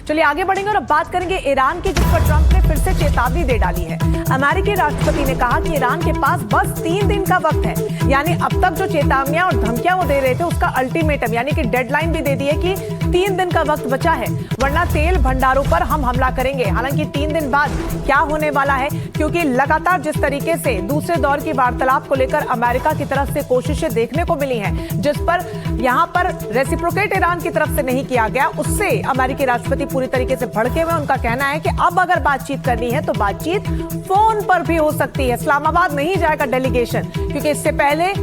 चलिए आगे बढ़ेंगे और अब बात करेंगे ईरान की, जिस पर ट्रंप ने फिर से चेतावनी दे डाली है। अमेरिकी राष्ट्रपति ने कहा कि ईरान के पास बस 3 दिन का वक्त है, यानी अब तक जो चेतावनियां और धमकियां वो दे रहे थे उसका अल्टीमेटम यानी कि डेडलाइन भी दे दी है कि 3 दिन का वक्त बचा है, वरना तेल भंडारों पर हम हमला करेंगे। हालांकि 3 दिन बाद क्या होने वाला है, क्योंकि लगातार जिस तरीके से दूसरे दौर की वार्तालाप को लेकर अमेरिका की तरफ से कोशिशें देखने को मिली हैं, जिस पर यहां पर रेसिप्रोकेट ईरान की तरफ से नहीं किया गया, उससे अमेरिकी राष्ट्रपति पूरी तरीके से भड़के हुए। उनका कहना है कि अब अगर बातचीत करनी है तो बातचीत फोन पर भी हो सकती है। इस्लामाबाद नहीं जाएगा डेलीगेशन, क्योंकि इससे पहले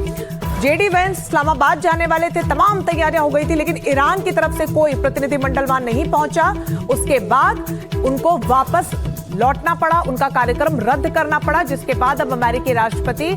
जेडी वेंस इस्लामाबाद जाने वाले थे, तमाम तैयारियां हो गई थी, लेकिन ईरान की तरफ से कोई प्रतिनिधिमंडल वहां नहीं पहुंचा। उसके बाद उनको वापस लौटना पड़ा, उनका कार्यक्रम रद्द करना पड़ा, जिसके बाद अब अमेरिकी राष्ट्रपति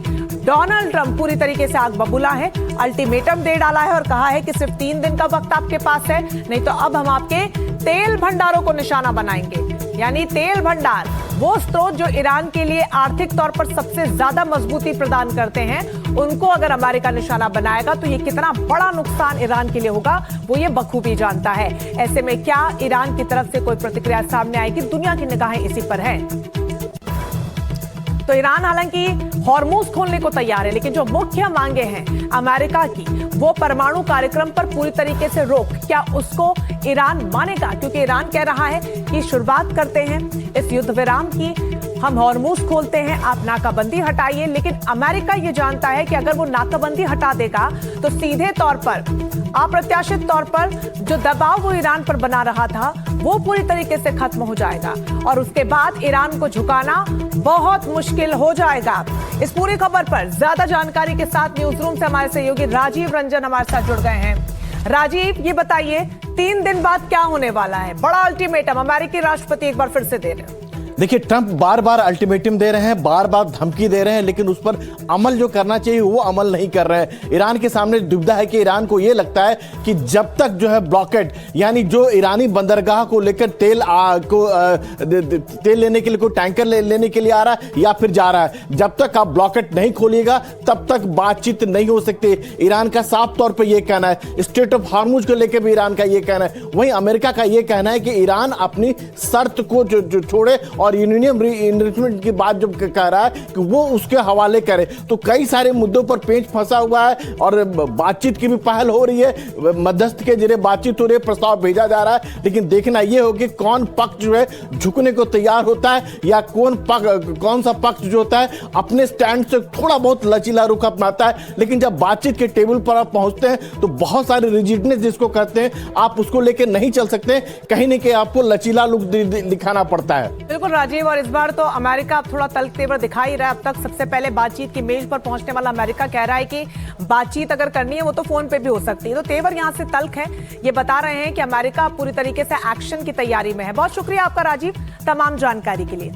डोनाल्ड ट्रंप पूरी तरीके से आग बबूला है, अल्टीमेटम दे डाला है और कहा है कि सिर्फ 3 दिन का वक्त आपके पास है, नहीं तो अब हम आपके तेल भंडारों को निशाना बनाएंगे। यानी तेल भंडार वो स्रोत जो ईरान के लिए आर्थिक तौर पर सबसे ज्यादा मजबूती प्रदान करते हैं, उनको अगर अमेरिका निशाना बनाएगा तो ये कितना बड़ा नुकसान ईरान के लिए होगा वो ये बखूबी जानता है। ऐसे में क्या ईरान की तरफ से कोई प्रतिक्रिया सामने आएगी, दुनिया की निगाहें इसी पर हैं। तो ईरान हालांकि हॉर्मूज खोलने को तैयार है, लेकिन जो मुख्य मांगे हैं अमेरिका की, वो परमाणु कार्यक्रम पर पूरी तरीके से रोक, क्या उसको ईरान मानेगा? क्योंकि ईरान कह रहा है कि शुरुआत करते हैं इस युद्ध विराम की, हम हॉर्मूज खोलते हैं, आप नाकाबंदी हटाइए। लेकिन अमेरिका ये जानता है कि अगर वो नाकाबंदी हटा देगा तो सीधे तौर पर, अप्रत्याशित तौर पर जो दबाव वो ईरान पर बना रहा था वो पूरी तरीके से खत्म हो जाएगा और उसके बाद ईरान को झुकाना बहुत मुश्किल हो जाएगा। इस पूरी खबर पर ज्यादा जानकारी के साथ न्यूज रूम से हमारे सहयोगी राजीव रंजन हमारे साथ जुड़ गए हैं। राजीव, ये बताइए 3 दिन बाद क्या होने वाला है? बड़ा अल्टीमेटम अमेरिकी राष्ट्रपति एक बार फिर से दे रहे हैं। देखिए, ट्रंप बार बार अल्टीमेटम दे रहे हैं, बार बार धमकी दे रहे हैं, लेकिन उस पर अमल जो करना चाहिए वो अमल नहीं कर रहे हैं। ईरान के सामने दुविधा है कि ईरान को ये लगता है कि जब तक जो है ब्लॉकेड, यानी जो ईरानी बंदरगाह को लेकर तेल लेने के लिए कोई टैंकर लेने के लिए आ रहा है या फिर जा रहा है, जब तक आप ब्लॉकेड नहीं खोलिएगा तब तक बातचीत नहीं हो सकती। ईरान का साफ तौर पर यह कहना है। स्ट्रेट ऑफ हार्मुज को लेकर भी ईरान का यह कहना है। वहीं अमेरिका का यह कहना है कि ईरान अपनी शर्त को जो छोड़े और यूरेनियम एनरिचमेंट की बात जो कह रहा है कि वो उसके हवाले करे। तो कई सारे मुद्दों पर पेंच फंसा हुआ है और बातचीत की भी पहल हो रही है, मध्यस्थ के जरिए बातचीत हो रही है, प्रस्ताव भेजा जा रहा है, लेकिन देखना यह हो कि कौन पक्ष जो है झुकने को तैयार होता है या कौन सा पक्ष जो होता है अपने स्टैंड से थोड़ा बहुत लचीला रुख अपनाता है। लेकिन जब बातचीत के टेबल पर आप पहुंचते हैं तो बहुत सारे रिजिडनेस जिसको कहते हैं, आप उसको लेकर नहीं चल सकते, कहीं ना कहीं आपको लचीला लुक दिखाना पड़ता है। बिल्कुल राजीव, और इस बार तो अमेरिका अब थोड़ा तल्ख तेवर दिखा ही रहा है। अब तक सबसे पहले बातचीत की मेज पर पहुंचने वाला अमेरिका कह रहा है कि बातचीत अगर करनी है वो तो फोन पे भी हो सकती है। तो तेवर यहां से तल्ख है, ये बता रहे हैं कि अमेरिका पूरी तरीके से एक्शन की तैयारी में है। बहुत शुक्रिया आपका राजीव, तमाम जानकारी के लिए।